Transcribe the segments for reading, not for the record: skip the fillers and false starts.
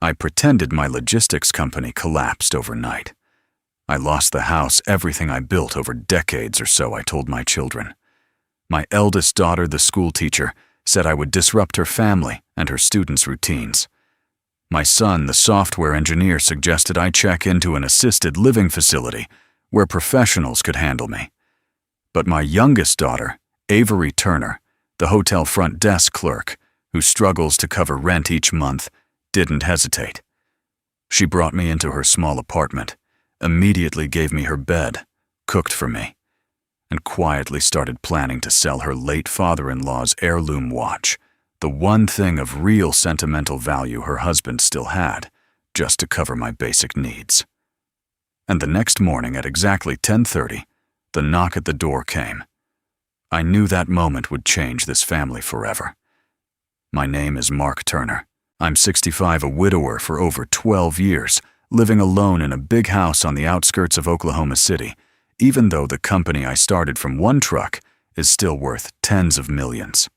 I pretended my logistics company collapsed overnight. I lost the house, everything I built over decades or so, I told my children. My eldest daughter, the school teacher, said I would disrupt her family and her students' routines. My son, the software engineer, suggested I check into an assisted living facility where professionals could handle me. But my youngest daughter, Avery Turner, the hotel front desk clerk, who struggles to cover rent each month, didn't hesitate. She brought me into her small apartment, immediately gave me her bed, cooked for me, and quietly started planning to sell her late father-in-law's heirloom watch, the one thing of real sentimental value her husband still had, just to cover my basic needs. And the next morning at exactly 10:30, the knock at the door came. I knew that moment would change this family forever. My name is Mark Turner. I'm 65, a widower for over 12 years, living alone in a big house on the outskirts of Oklahoma City, even though the company I started from one truck is still worth tens of millions.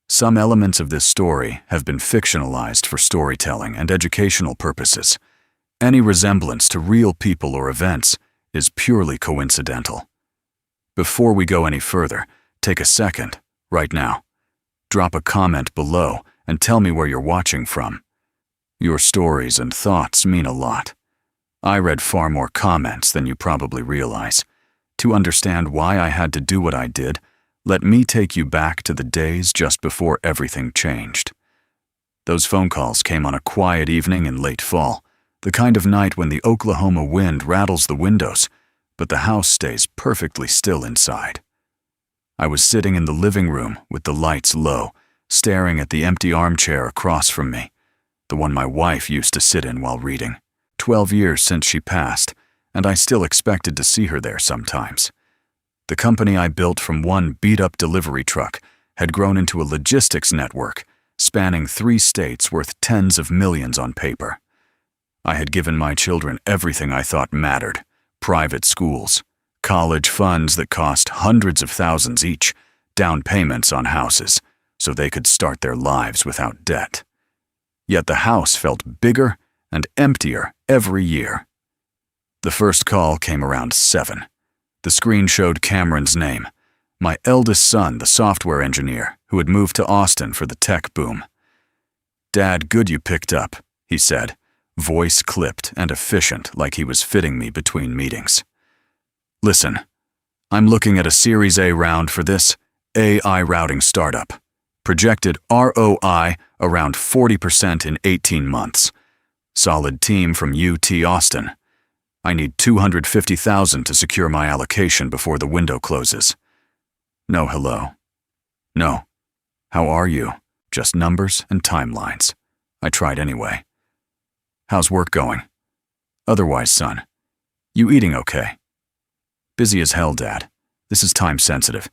Some elements of this story have been fictionalized for storytelling and educational purposes. Any resemblance to real people or events is purely coincidental. Before we go any further, take a second, right now. Drop a comment below and tell me where you're watching from. Your stories and thoughts mean a lot. I read far more comments than you probably realize. To understand why I had to do what I did, let me take you back to the days just before everything changed. Those phone calls came on a quiet evening in late fall, the kind of night when the Oklahoma wind rattles the windows, but the house stays perfectly still inside. I was sitting in the living room with the lights low, staring at the empty armchair across from me, the one my wife used to sit in while reading. 12 years since she passed, and I still expected to see her there sometimes. The company I built from one beat-up delivery truck had grown into a logistics network, spanning 3 states worth tens of millions on paper. I had given my children everything I thought mattered: private schools, college funds that cost hundreds of thousands each, down payments on houses, so they could start their lives without debt. Yet the house felt bigger and emptier every year. The first call came around 7. The screen showed Cameron's name, my eldest son, the software engineer, who had moved to Austin for the tech boom. "Dad, good you picked up," he said, voice clipped and efficient like he was fitting me between meetings. "Listen, I'm looking at a Series A round for this AI routing startup. Projected ROI around 40% in 18 months. Solid team from UT Austin. I need $250,000 to secure my allocation before the window closes." No hello. No. "How are you?" Just numbers and timelines. I tried anyway. "How's work going?" "Otherwise, son. You eating okay?" "Busy as hell, Dad. This is time sensitive.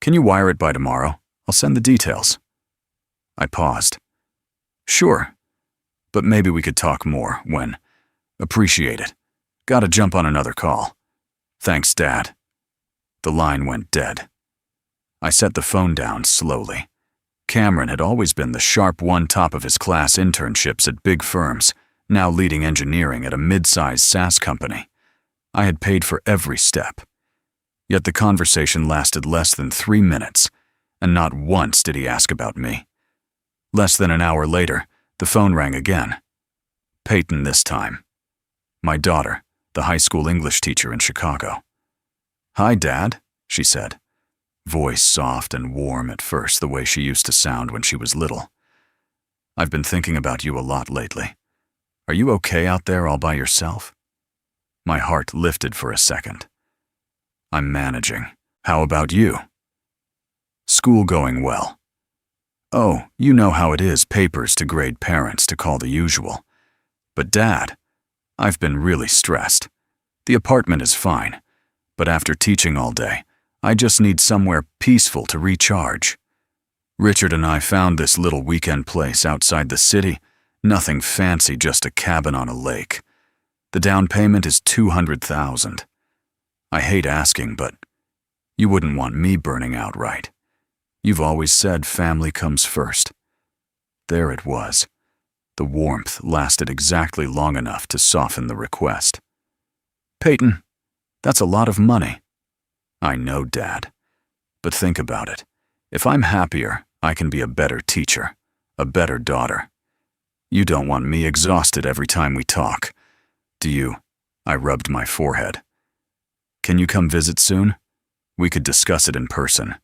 Can you wire it by tomorrow? I'll send the details." I paused. "Sure. But maybe we could talk more when. Appreciate it. Gotta jump on another call. Thanks, Dad." The line went dead. I set the phone down slowly. Cameron had always been the sharp one top of his class internships at big firms, now leading engineering at a mid-sized SaaS company. I had paid for every step. Yet the conversation lasted less than 3 minutes, and not once did he ask about me. Less than an hour later, the phone rang again. Peyton this time. My daughter, the high school English teacher in Chicago. "Hi, Dad," she said. Voice soft and warm at first, the way she used to sound when she was little. "I've been thinking about you a lot lately. Are you okay out there all by yourself?" My heart lifted for a second. "I'm managing. How about you?" "School going well." "Oh, you know how it is, papers to grade parents to call the usual. But Dad, I've been really stressed. The apartment is fine, but after teaching all day, I just need somewhere peaceful to recharge. Richard and I found this little weekend place outside the city, nothing fancy, just a cabin on a lake. The down payment is $200,000. I hate asking, but you wouldn't want me burning out, right? You've always said family comes first." There it was. The warmth lasted exactly long enough to soften the request. "Peyton, that's a lot of money." "I know, Dad. But think about it. If I'm happier, I can be a better teacher, a better daughter. You don't want me exhausted every time we talk, do you?" I rubbed my forehead. "Can you come visit soon? We could discuss it in person.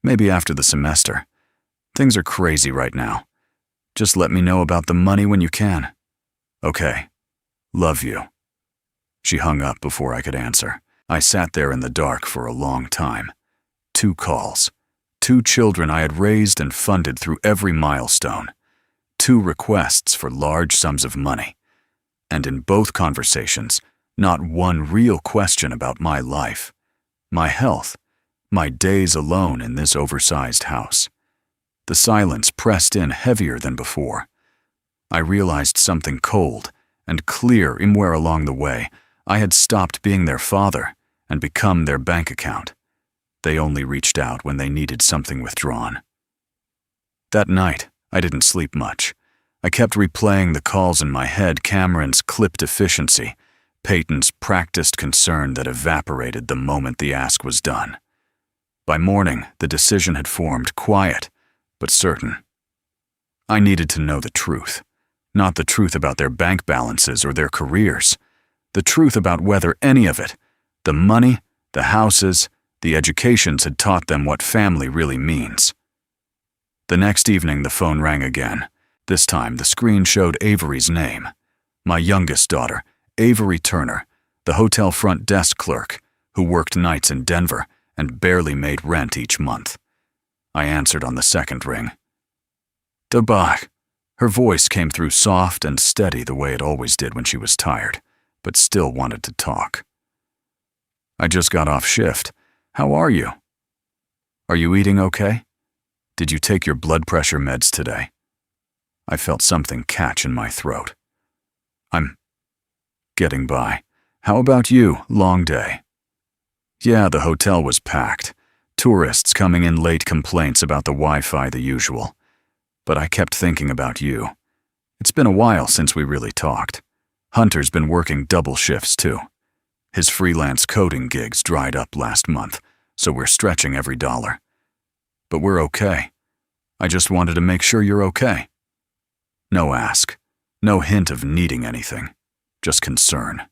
Maybe after the semester. Things are crazy right now. Just let me know about the money when you can." "Okay. Love you." She hung up before I could answer. I sat there in the dark for a long time. 2 calls. 2 children I had raised and funded through every milestone. 2 requests for large sums of money. And in both conversations, not one real question about my life, my health, my days alone in this oversized house. The silence pressed in heavier than before. I realized something cold and clear somewhere along the way. I had stopped being their father and become their bank account. They only reached out when they needed something withdrawn. That night, I didn't sleep much. I kept replaying the calls in my head, Cameron's clipped efficiency, Peyton's practiced concern that evaporated the moment the ask was done. By morning, the decision had formed, quiet, but certain. I needed to know the truth. Not the truth about their bank balances or their careers. The truth about whether any of it, the money, the houses, the educations had taught them what family really means. The next evening, the phone rang again. This time, the screen showed Avery's name. My youngest daughter, Avery Turner, the hotel front desk clerk, who worked nights in Denver and barely made rent each month. I answered on the second ring. "Dabach." Her voice came through soft and steady the way it always did when she was tired, but still wanted to talk. "I just got off shift. How are you? Are you eating okay? Did you take your blood pressure meds today?" I felt something catch in my throat. "I'm getting by. How about you? Long day?" Yeah, the hotel was packed. Tourists coming in late, complaints about the Wi-Fi, the usual. But I kept thinking about you. It's been a while since we really talked. Hunter's been working double shifts too. His freelance coding gigs dried up last month, so we're stretching every dollar. But we're okay. I just wanted to make sure you're okay. No ask, no hint of needing anything, just concern.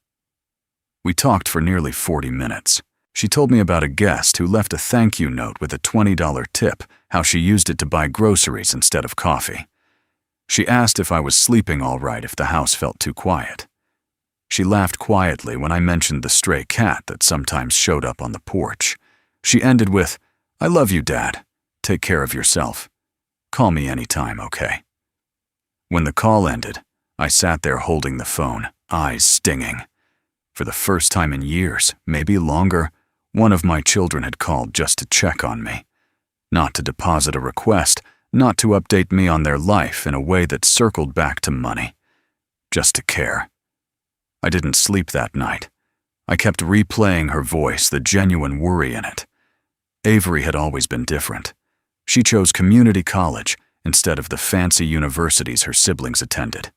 We talked for nearly 40 minutes. She told me about a guest who left a thank you note with a $20 tip, how she used it to buy groceries instead of coffee. She asked if I was sleeping all right if the house felt too quiet. She laughed quietly when I mentioned the stray cat that sometimes showed up on the porch. She ended with, "I love you, Dad. Take care of yourself. Call me anytime, okay?" When the call ended, I sat there holding the phone, eyes stinging. For the first time in years, maybe longer, one of my children had called just to check on me. Not to deposit a request, not to update me on their life in a way that circled back to money. Just to care. I didn't sleep that night. I kept replaying her voice, the genuine worry in it. Avery had always been different. She chose community college instead of the fancy universities her siblings attended.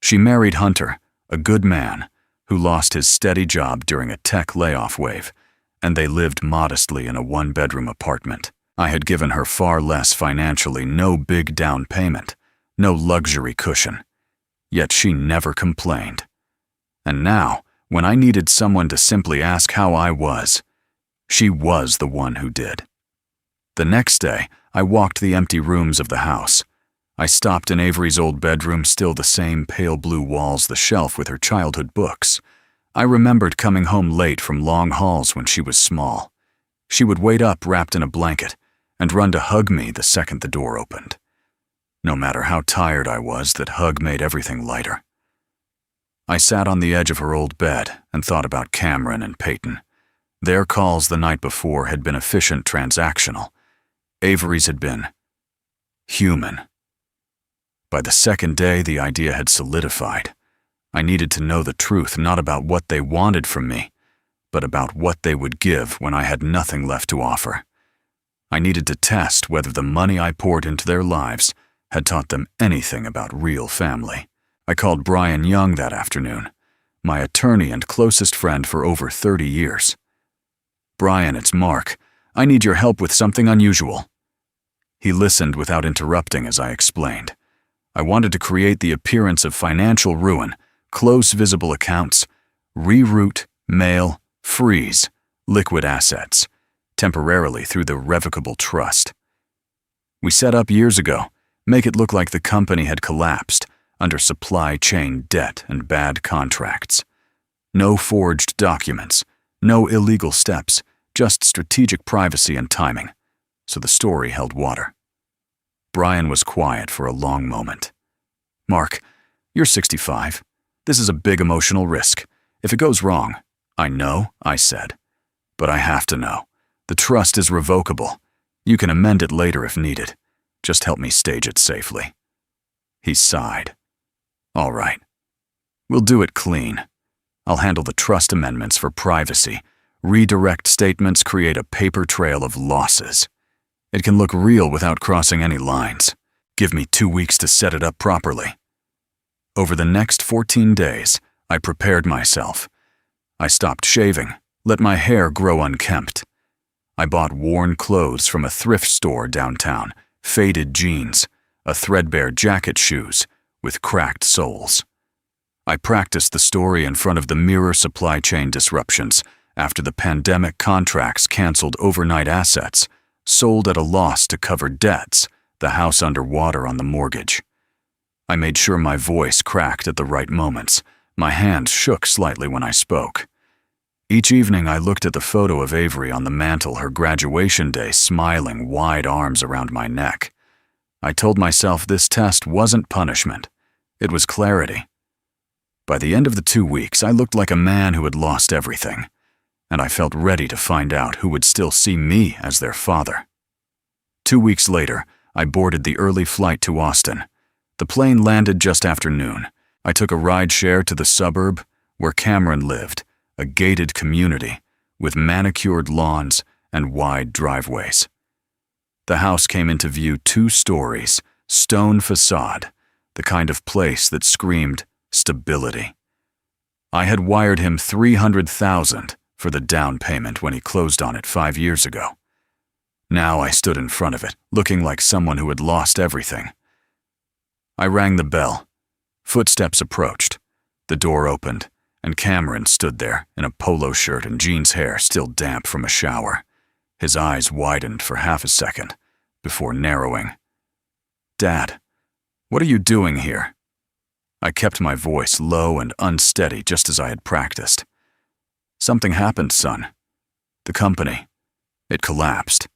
She married Hunter, a good man, who lost his steady job during a tech layoff wave, and they lived modestly in a 1-bedroom apartment. I had given her far less financially, no big down payment, no luxury cushion. Yet she never complained. And now, when I needed someone to simply ask how I was, she was the one who did. The next day, I walked the empty rooms of the house. I stopped in Avery's old bedroom, still the same pale blue walls, the shelf with her childhood books. I remembered coming home late from long hauls when she was small. She would wait up wrapped in a blanket and run to hug me the second the door opened. No matter how tired I was, that hug made everything lighter. I sat on the edge of her old bed and thought about Cameron and Peyton. Their calls the night before had been efficient, transactional. Avery's had been human. By the second day, the idea had solidified. I needed to know the truth, not about what they wanted from me, but about what they would give when I had nothing left to offer. I needed to test whether the money I poured into their lives had taught them anything about real family. I called Brian Young that afternoon, my attorney and closest friend for over 30 years. "Brian, it's Mark. I need your help with something unusual." He listened without interrupting as I explained. I wanted to create the appearance of financial ruin, close visible accounts, reroute, mail, freeze, liquid assets, temporarily through the revocable trust. We set up years ago, make it look like the company had collapsed under supply chain debt and bad contracts. No forged documents, no illegal steps, just strategic privacy and timing, so the story held water. Brian was quiet for a long moment. "Mark, you're 65. This is a big emotional risk. If it goes wrong—" "I know," I said, "but I have to know. The trust is revocable. You can amend it later if needed. Just help me stage it safely." He sighed. "All right. We'll do it clean. I'll handle the trust amendments for privacy, redirect statements, create a paper trail of losses. It can look real without crossing any lines. Give me 2 weeks to set it up properly." Over the next 14 days, I prepared myself. I stopped shaving, let my hair grow unkempt. I bought worn clothes from a thrift store downtown, faded jeans, a threadbare jacket, shoes with cracked soles. I practiced the story in front of the mirror: supply chain disruptions after the pandemic, contracts canceled, overnight assets sold at a loss to cover debts, the house underwater on the mortgage. I made sure my voice cracked at the right moments. My hands shook slightly when I spoke. Each evening I looked at the photo of Avery on the mantel, her graduation day, smiling, wide arms around my neck. I told myself this test wasn't punishment. It was clarity. By the end of the 2 weeks, I looked like a man who had lost everything, and I felt ready to find out who would still see me as their father. 2 weeks later, I boarded the early flight to Austin. The plane landed just after noon. I took a ride share to the suburb where Cameron lived, a gated community with manicured lawns and wide driveways. The house came into view, 2 stories, stone facade, the kind of place that screamed stability. I had wired him $300,000 for the down payment when he closed on it 5 years ago. Now I stood in front of it, looking like someone who had lost everything. I rang the bell. Footsteps approached. The door opened, and Cameron stood there in a polo shirt and jeans, hair still damp from a shower. His eyes widened for half a second before narrowing. "Dad, what are you doing here?" I kept my voice low and unsteady, just as I had practiced. "Something happened, son. The company, it collapsed.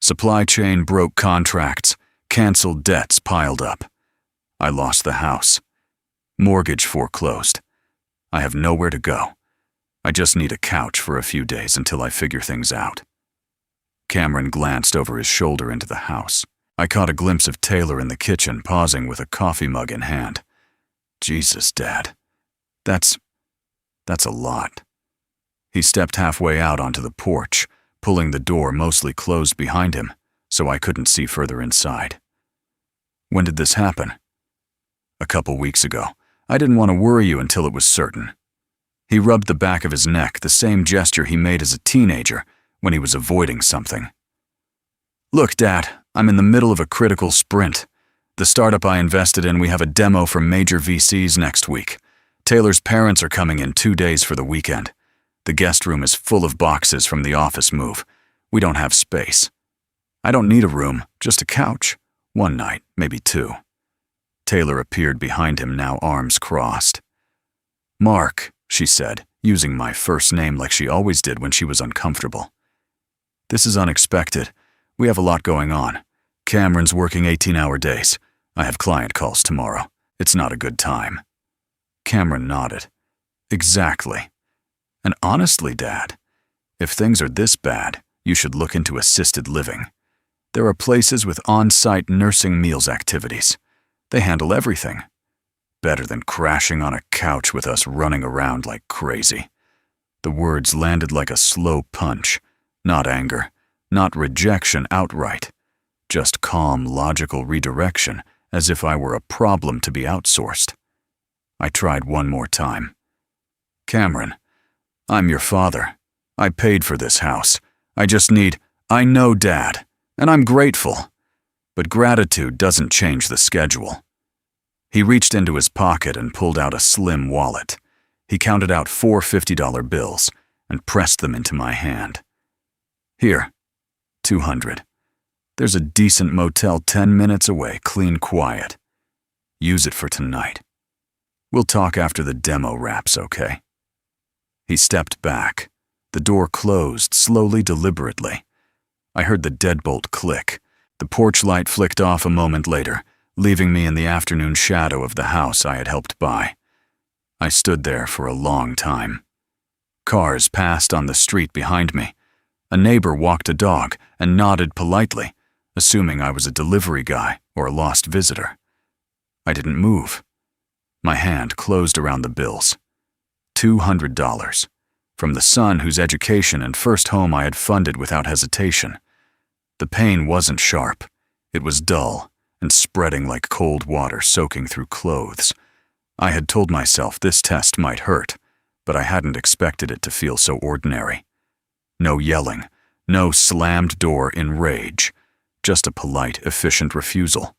Supply chain broke, contracts, canceled, debts piled up. I lost the house. Mortgage foreclosed. I have nowhere to go. I just need a couch for a few days until I figure things out." Cameron glanced over his shoulder into the house. I caught a glimpse of Taylor in the kitchen, pausing with a coffee mug in hand. "Jesus, Dad. That's a lot." He stepped halfway out onto the porch, pulling the door mostly closed behind him, so I couldn't see further inside. "When did this happen?" "A couple weeks ago. I didn't want to worry you until it was certain." He rubbed the back of his neck, the same gesture he made as a teenager when he was avoiding something. "Look, Dad, I'm in the middle of a critical sprint. The startup I invested in, we have a demo from major VCs next week. Taylor's parents are coming in 2 days for the weekend. The guest room is full of boxes from the office move. We don't have space. I don't need a room, just a couch. 1 night, maybe 2. Taylor appeared behind him, now arms crossed. "Mark," she said, using my first name like she always did when she was uncomfortable. "This is unexpected. We have a lot going on. Cameron's working 18-hour days. I have client calls tomorrow. It's not a good time." Cameron nodded. "Exactly. And honestly, Dad, if things are this bad, you should look into assisted living. There are places with on-site nursing meals activities. They handle everything. Better than crashing on a couch with us running around like crazy." The words landed like a slow punch. Not anger, not rejection outright. Just calm, logical redirection as if I were a problem to be outsourced. I tried one more time. Cameron, I'm your father. I paid for this house. I know, Dad, and I'm grateful. But gratitude doesn't change the schedule. He reached into his pocket and pulled out a slim wallet. He counted out 4 $50 bills and pressed them into my hand. Here, 200. There's a decent motel 10 minutes away, clean quiet. Use it for tonight. We'll talk after the demo wraps, okay? He stepped back. The door closed, slowly, deliberately. I heard the deadbolt click. The porch light flicked off a moment later, leaving me in the afternoon shadow of the house I had helped buy. I stood there for a long time. Cars passed on the street behind me. A neighbor walked a dog and nodded politely, assuming I was a delivery guy or a lost visitor. I didn't move. My hand closed around the bills. $200. From the son whose education and first home I had funded without hesitation. The pain wasn't sharp. It was dull and spreading like cold water soaking through clothes. I had told myself this test might hurt, but I hadn't expected it to feel so ordinary. No yelling, no slammed door in rage, just a polite, efficient refusal.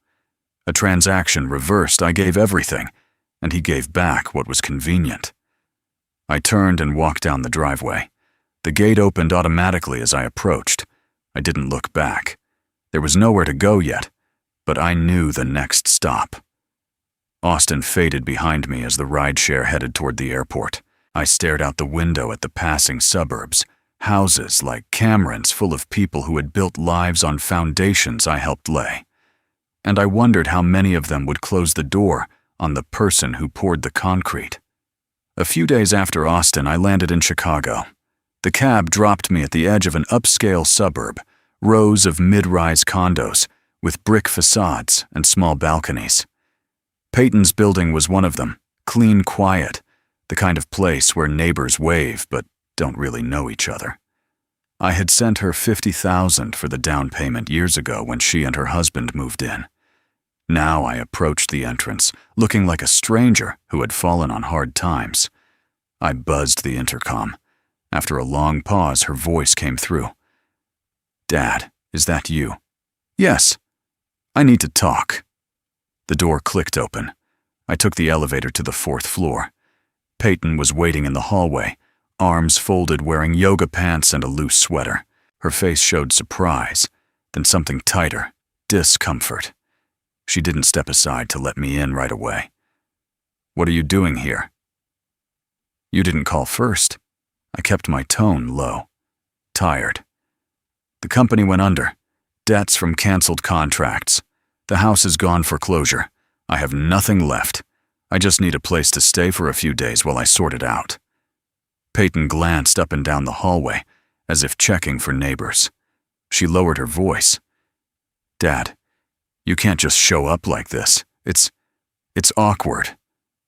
A transaction reversed. I gave everything, and he gave back what was convenient. I turned and walked down the driveway. The gate opened automatically as I approached. I didn't look back. There was nowhere to go yet, but I knew the next stop. Austin faded behind me as the rideshare headed toward the airport. I stared out the window at the passing suburbs, houses like Cameron's full of people who had built lives on foundations I helped lay. And I wondered how many of them would close the door on the person who poured the concrete. A few days after Austin, I landed in Chicago. The cab dropped me at the edge of an upscale suburb, rows of mid-rise condos with brick facades and small balconies. Peyton's building was one of them, clean quiet, the kind of place where neighbors wave but don't really know each other. I had sent her $50,000 for the down payment years ago when she and her husband moved in. Now I approached the entrance, looking like a stranger who had fallen on hard times. I buzzed the intercom. After a long pause, her voice came through. "Dad, is that you?" "Yes. I need to talk." The door clicked open. I took the elevator to the 4th floor. Peyton was waiting in the hallway, arms folded, wearing yoga pants and a loose sweater. Her face showed surprise, then something tighter, discomfort. She didn't step aside to let me in right away. "What are you doing here?" "You didn't call first." I kept my tone low. "Tired. The company went under. Debts from canceled contracts. The house is gone for foreclosure. I have nothing left. I just need a place to stay for a few days while I sort it out." Peyton glanced up and down the hallway, as if checking for neighbors. She lowered her voice. "Dad, you can't just show up like this. It's awkward.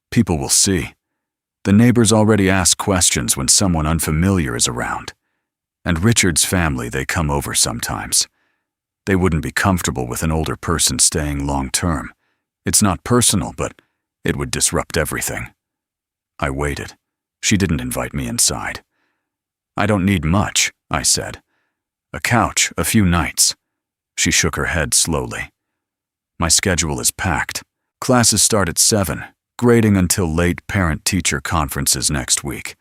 People will see. The neighbors already ask questions when someone unfamiliar is around. And Richard's family, they come over sometimes. They wouldn't be comfortable with an older person staying long-term. It's not personal, but it would disrupt everything." I waited. She didn't invite me inside. "I don't need much," I said. "A couch, a few nights." She shook her head slowly. "My schedule is packed. Classes start at 7, grading until late parent-teacher conferences next week.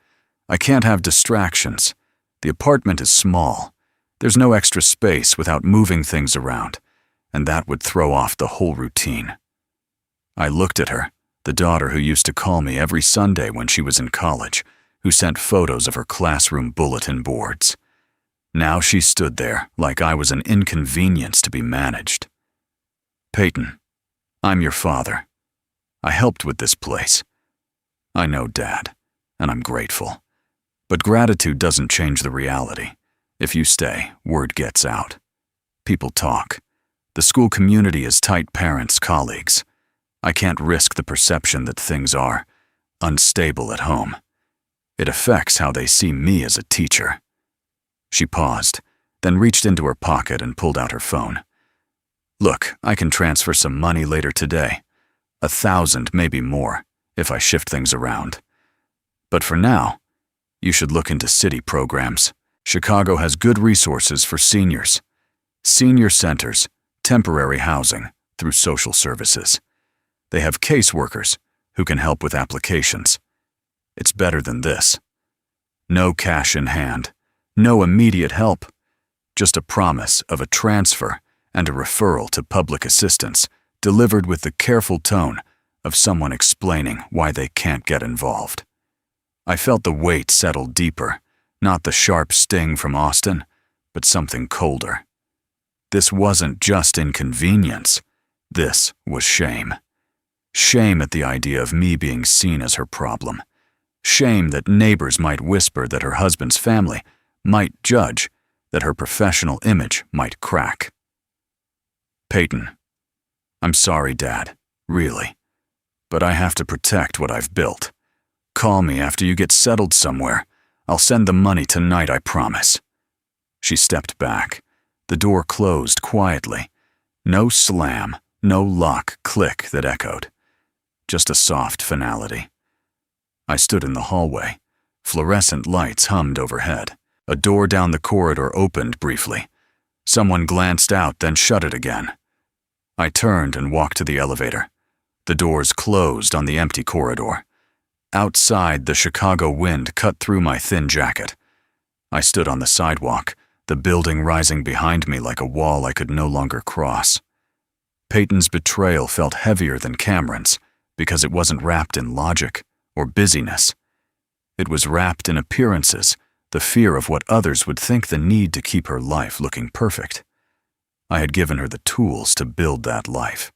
I can't have distractions. The apartment is small. There's no extra space without moving things around, and that would throw off the whole routine." I looked at her, the daughter who used to call me every Sunday when she was in college, who sent photos of her classroom bulletin boards. Now she stood there like I was an inconvenience to be managed. "Peyton, I'm your father. I helped with this place. I know, Dad, and I'm grateful. But gratitude doesn't change the reality. If you stay, word gets out. People talk. The school community is tight, parents, colleagues. I can't risk the perception that things are unstable at home. It affects how they see me as a teacher." She paused, then reached into her pocket and pulled out her phone. Look, I can transfer some money later today. 1,000, maybe more, if I shift things around. But for now, you should look into city programs. Chicago has good resources for seniors. Senior centers, temporary housing through social services. They have caseworkers who can help with applications. It's better than this. No cash in hand, no immediate help, just a promise of a transfer and a referral to public assistance delivered with the careful tone of someone explaining why they can't get involved. I felt the weight settle deeper, not the sharp sting from Austin, but something colder. This wasn't just inconvenience. This was shame. Shame at the idea of me being seen as her problem. Shame that neighbors might whisper that her husband's family might judge, that her professional image might crack. Peyton, I'm sorry, Dad, really, but I have to protect what I've built. Call me after you get settled somewhere. I'll send the money tonight, I promise. She stepped back. The door closed quietly. No slam, no lock click that echoed. Just a soft finality. I stood in the hallway. Fluorescent lights hummed overhead. A door down the corridor opened briefly. Someone glanced out, then shut it again. I turned and walked to the elevator. The doors closed on the empty corridor. Outside, the Chicago wind cut through my thin jacket. I stood on the sidewalk, the building rising behind me like a wall I could no longer cross. Peyton's betrayal felt heavier than Cameron's because it wasn't wrapped in logic or busyness. It was wrapped in appearances, the fear of what others would think, the need to keep her life looking perfect. I had given her the tools to build that life.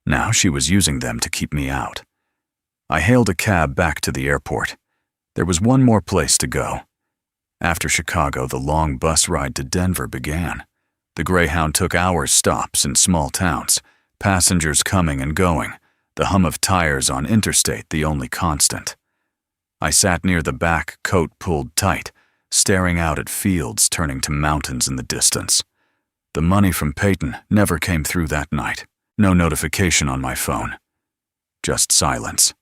Now she was using them to keep me out. I hailed a cab back to the airport. There was one more place to go. After Chicago, the long bus ride to Denver began. The Greyhound took hours stops in small towns, passengers coming and going, the hum of tires on interstate the only constant. I sat near the back, coat pulled tight, staring out at fields turning to mountains in the distance. The money from Peyton never came through that night. No notification on my phone. Just silence.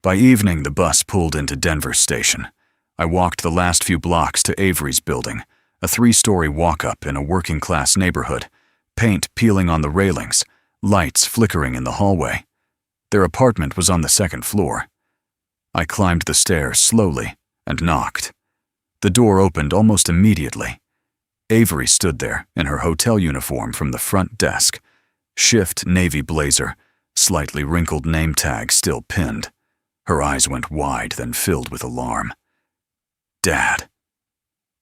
By evening, the bus pulled into Denver Station. I walked the last few blocks to Avery's building, a 3-story walk-up in a working-class neighborhood, paint peeling on the railings, lights flickering in the hallway. Their apartment was on the 2nd floor. I climbed the stairs slowly and knocked. The door opened almost immediately. Avery stood there in her hotel uniform from the front desk, shift navy blazer, slightly wrinkled name tag still pinned. Her eyes went wide, then filled with alarm. Dad.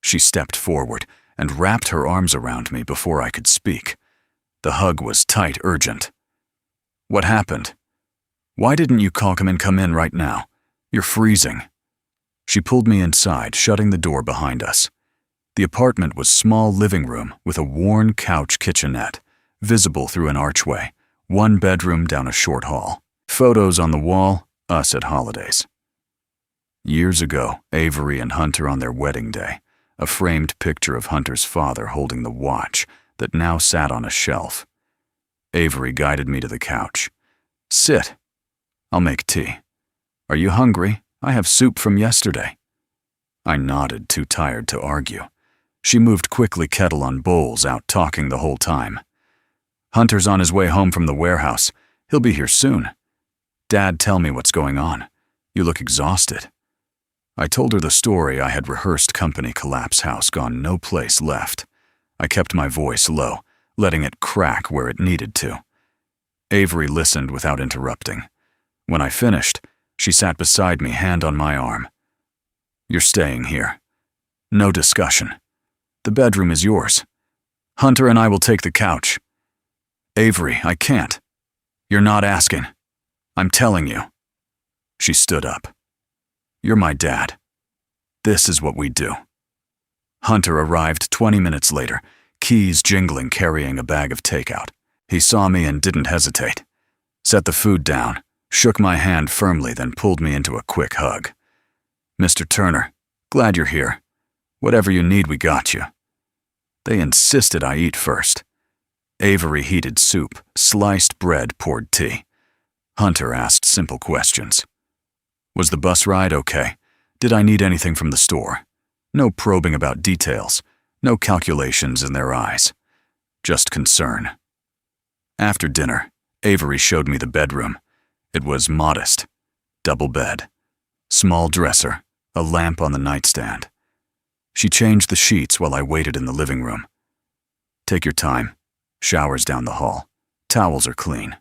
She stepped forward and wrapped her arms around me before I could speak. The hug was tight, urgent. What happened? Why didn't you come in right now? You're freezing. She pulled me inside, shutting the door behind us. The apartment was small living room with a worn couch kitchenette, visible through an archway, 1 bedroom down a short hall. Photos on the wall, us at holidays. Years ago, Avery and Hunter on their wedding day, a framed picture of Hunter's father holding the watch that now sat on a shelf. Avery guided me to the couch. Sit. I'll make tea. Are you hungry? I have soup from yesterday. I nodded, too tired to argue. She moved quickly, kettle on bowls, out talking the whole time. Hunter's on his way home from the warehouse. He'll be here soon. Dad, tell me what's going on. You look exhausted. I told her the story I had rehearsed. Company collapse, house gone, no place left. I kept my voice low, letting it crack where it needed to. Avery listened without interrupting. When I finished, she sat beside me, hand on my arm. You're staying here. No discussion. The bedroom is yours. Hunter and I will take the couch. Avery, I can't. You're not asking. I'm telling you. She stood up. You're my dad. This is what we do. Hunter arrived 20 minutes later, keys jingling, carrying a bag of takeout. He saw me and didn't hesitate. Set the food down, shook my hand firmly, then pulled me into a quick hug. Mr. Turner, glad you're here. Whatever you need, we got you. They insisted I eat first. Avery heated soup, sliced bread, poured tea. Hunter asked simple questions. Was the bus ride okay? Did I need anything from the store? No probing about details, no calculations in their eyes. Just concern. After dinner, Avery showed me the bedroom. It was modest. Double bed. Small dresser, a lamp on the nightstand. She changed the sheets while I waited in the living room. Take your time. Shower's down the hall. Towels are clean.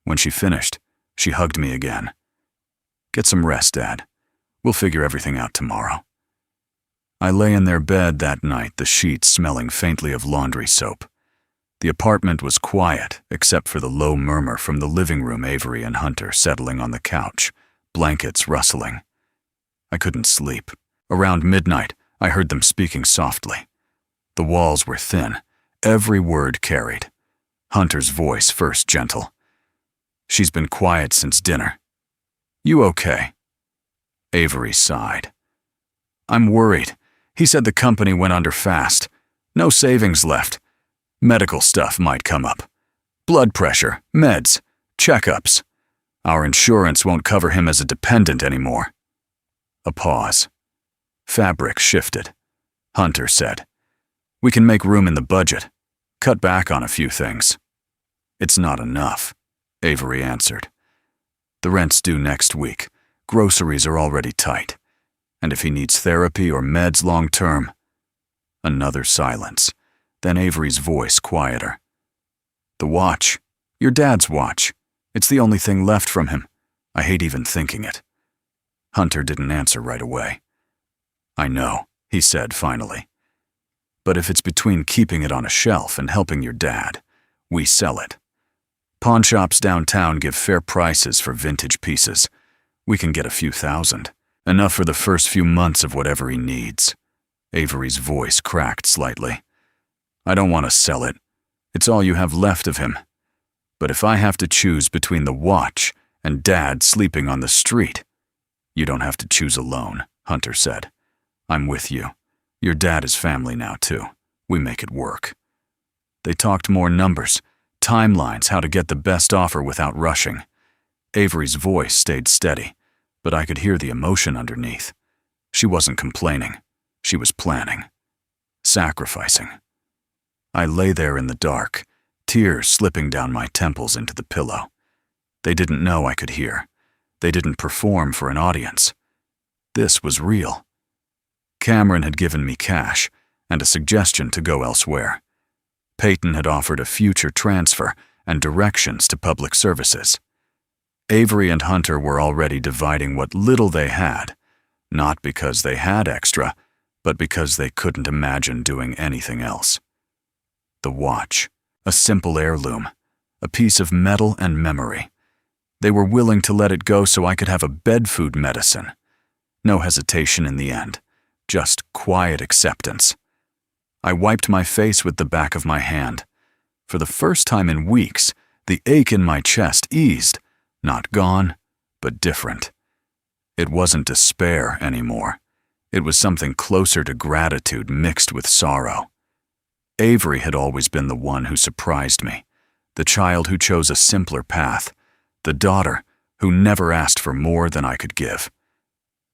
When she finished, she hugged me again. Get some rest, Dad. We'll figure everything out tomorrow. I lay in their bed that night, the sheets smelling faintly of laundry soap. The apartment was quiet, except for the low murmur from the living room, Avery and Hunter settling on the couch, blankets rustling. I couldn't sleep. Around midnight, I heard them speaking softly. The walls were thin, every word carried. Hunter's voice first gentle. She's been quiet since dinner. You okay? Avery sighed. I'm worried. He said the company went under fast. No savings left. Medical stuff might come up. Blood pressure, meds, checkups. Our insurance won't cover him as a dependent anymore. A pause. Fabric shifted. Hunter said, We can make room in the budget. Cut back on a few things. It's not enough, Avery answered. The rent's due next week. Groceries are already tight. And if he needs therapy or meds long term. Another silence. Then Avery's voice quieter. The watch. Your dad's watch. It's the only thing left from him. I hate even thinking it. Hunter didn't answer right away. I know, he said finally. But if it's between keeping it on a shelf and helping your dad, we sell it. Pawn shops downtown give fair prices for vintage pieces. We can get a few thousand. Enough for the first few months of whatever he needs. Avery's voice cracked slightly. I don't want to sell it. It's all you have left of him. But if I have to choose between the watch and Dad sleeping on the street, you don't have to choose alone, Hunter said. I'm with you. Your dad is family now, too. We make it work. They talked more numbers, timelines, how to get the best offer without rushing. Avery's voice stayed steady, but I could hear the emotion underneath. She wasn't complaining. She was planning. Sacrificing. I lay there in the dark, tears slipping down my temples into the pillow. They didn't know I could hear. They didn't perform for an audience. This was real. Cameron had given me cash and a suggestion to go elsewhere. Peyton had offered a future transfer and directions to public services. Avery and Hunter were already dividing what little they had, not because they had extra, but because they couldn't imagine doing anything else. The watch, a simple heirloom, a piece of metal and memory. They were willing to let it go so I could have a bed food medicine. No hesitation in the end, just quiet acceptance. I wiped my face with the back of my hand. For the first time in weeks, the ache in my chest eased, not gone, but different. It wasn't despair anymore. It was something closer to gratitude mixed with sorrow. Avery had always been the one who surprised me, the child who chose a simpler path, the daughter who never asked for more than I could give.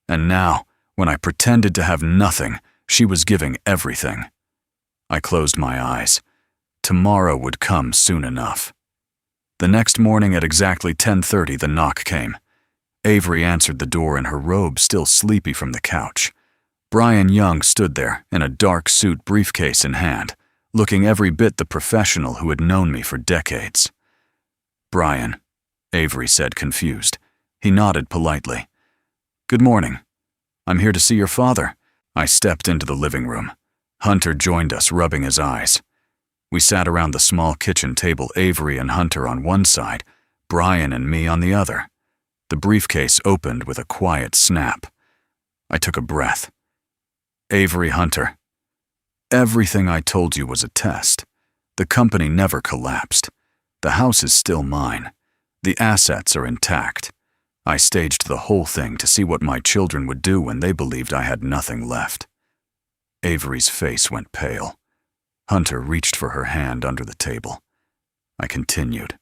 And now, when I pretended to have nothing, she was giving everything. I closed my eyes. Tomorrow would come soon enough. The next morning at exactly 10:30, the knock came. Avery answered the door in her robe, still sleepy from the couch. Brian Young stood there in a dark suit, briefcase in hand, looking every bit the professional who had known me for decades. Brian, Avery said, confused. He nodded politely. Good morning. I'm here to see your father. I stepped into the living room. Hunter joined us, rubbing his eyes. We sat around the small kitchen table, Avery and Hunter on one side, Brian and me on the other. The briefcase opened with a quiet snap. I took a breath. Avery, Hunter, everything I told you was a test. The company never collapsed. The house is still mine. The assets are intact. I staged the whole thing to see what my children would do when they believed I had nothing left. Avery's face went pale. Hunter reached for her hand under the table. I continued.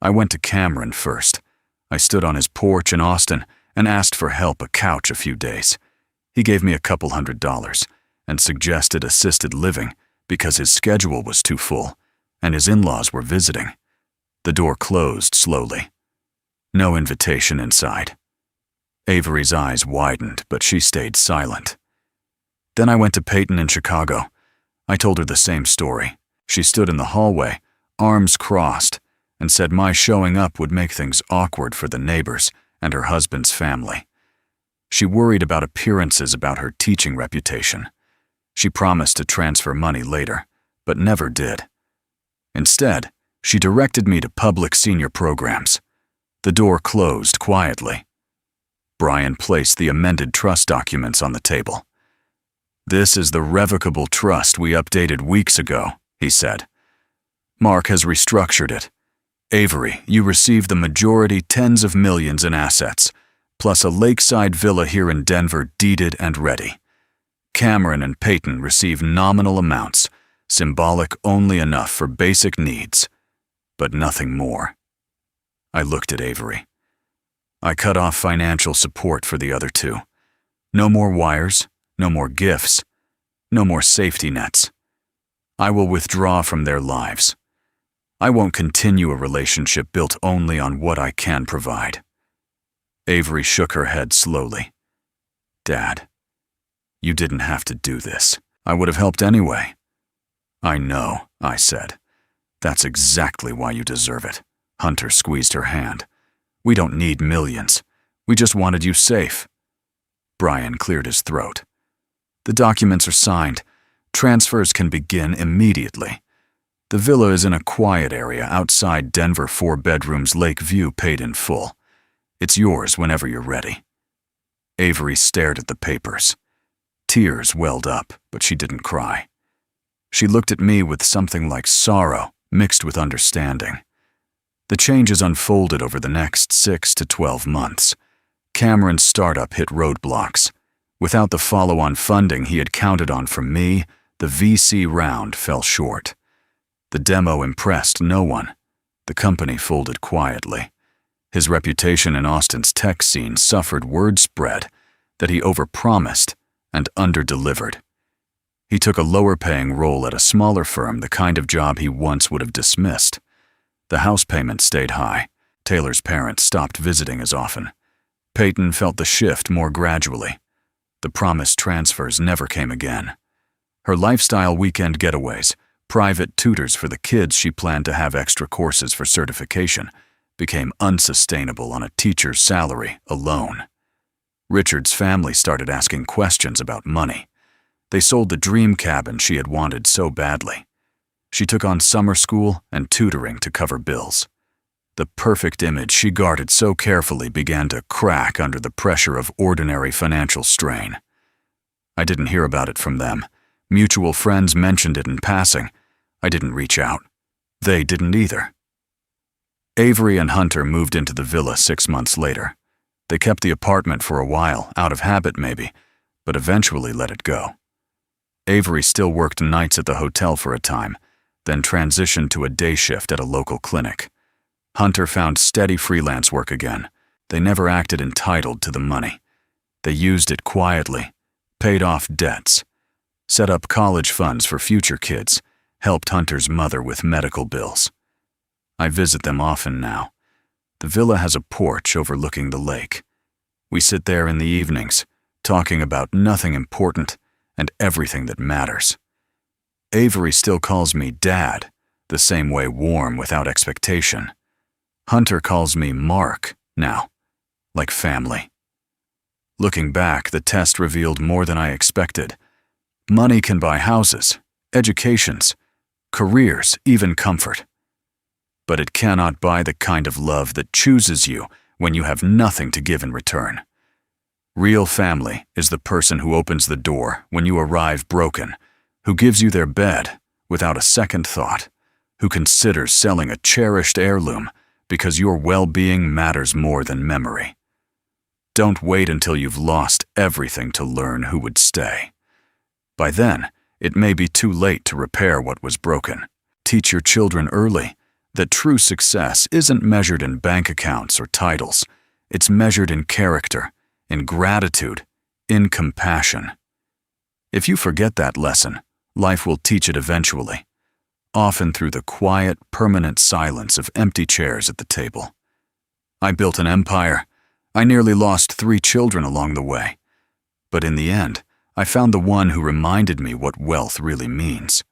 I went to Cameron first. I stood on his porch in Austin and asked for help a couch a few days. He gave me a couple $100 and suggested assisted living because his schedule was too full and his in-laws were visiting. The door closed slowly. No invitation inside. Avery's eyes widened, but she stayed silent. Then I went to Peyton in Chicago. I told her the same story. She stood in the hallway, arms crossed, and said my showing up would make things awkward for the neighbors and her husband's family. She worried about appearances about her teaching reputation. She promised to transfer money later, but never did. Instead, she directed me to public senior programs. The door closed quietly. Brian placed the amended trust documents on the table. "This is the revocable trust we updated weeks ago," he said. "Mark has restructured it. Avery, you receive the majority tens of millions in assets, plus a lakeside villa here in Denver deeded and ready. Cameron and Peyton receive nominal amounts, symbolic only enough for basic needs, but nothing more." I looked at Avery. I cut off financial support for the other two. No more wires, no more gifts, no more safety nets. I will withdraw from their lives. I won't continue a relationship built only on what I can provide. Avery shook her head slowly. "Dad, you didn't have to do this. I would have helped anyway." "I know," I said. "That's exactly why you deserve it." Hunter squeezed her hand. "We don't need millions. We just wanted you safe." Brian cleared his throat. "The documents are signed. Transfers can begin immediately. The villa is in a quiet area outside Denver, 4 bedrooms, lake view, paid in full. It's yours whenever you're ready." Avery stared at the papers. Tears welled up, but she didn't cry. She looked at me with something like sorrow mixed with understanding. The changes unfolded over the next 6 to 12 months. Cameron's startup hit roadblocks. Without the follow-on funding he had counted on from me, the VC round fell short. The demo impressed no one. The company folded quietly. His reputation in Austin's tech scene suffered word spread that he overpromised and underdelivered. He took a lower-paying role at a smaller firm, the kind of job he once would have dismissed. The house payment stayed high. Taylor's parents stopped visiting as often. Peyton felt the shift more gradually. The promised transfers never came again. Her lifestyle weekend getaways, private tutors for the kids she planned to have extra courses for certification, became unsustainable on a teacher's salary alone. Richard's family started asking questions about money. They sold the dream cabin she had wanted so badly. She took on summer school and tutoring to cover bills. The perfect image she guarded so carefully began to crack under the pressure of ordinary financial strain. I didn't hear about it from them. Mutual friends mentioned it in passing. I didn't reach out. They didn't either. Avery and Hunter moved into the villa 6 months later. They kept the apartment for a while, out of habit maybe, but eventually let it go. Avery still worked nights at the hotel for a time, then transitioned to a day shift at a local clinic. Hunter found steady freelance work again. They never acted entitled to the money. They used it quietly, paid off debts, set up college funds for future kids, helped Hunter's mother with medical bills. I visit them often now. The villa has a porch overlooking the lake. We sit there in the evenings, talking about nothing important and everything that matters. Avery still calls me Dad, the same way, warm without expectation. Hunter calls me Mark now, like family. Looking back, the test revealed more than I expected. Money can buy houses, educations, careers, even comfort. But it cannot buy the kind of love that chooses you when you have nothing to give in return. Real family is the person who opens the door when you arrive broken, who gives you their bed without a second thought, who considers selling a cherished heirloom because your well-being matters more than memory. Don't wait until you've lost everything to learn who would stay. By then, it may be too late to repair what was broken. Teach your children early that true success isn't measured in bank accounts or titles. It's measured in character, in gratitude, in compassion. If you forget that lesson, life will teach it eventually, often through the quiet, permanent silence of empty chairs at the table. I built an empire. I nearly lost 3 children along the way. But in the end, I found the one who reminded me what wealth really means.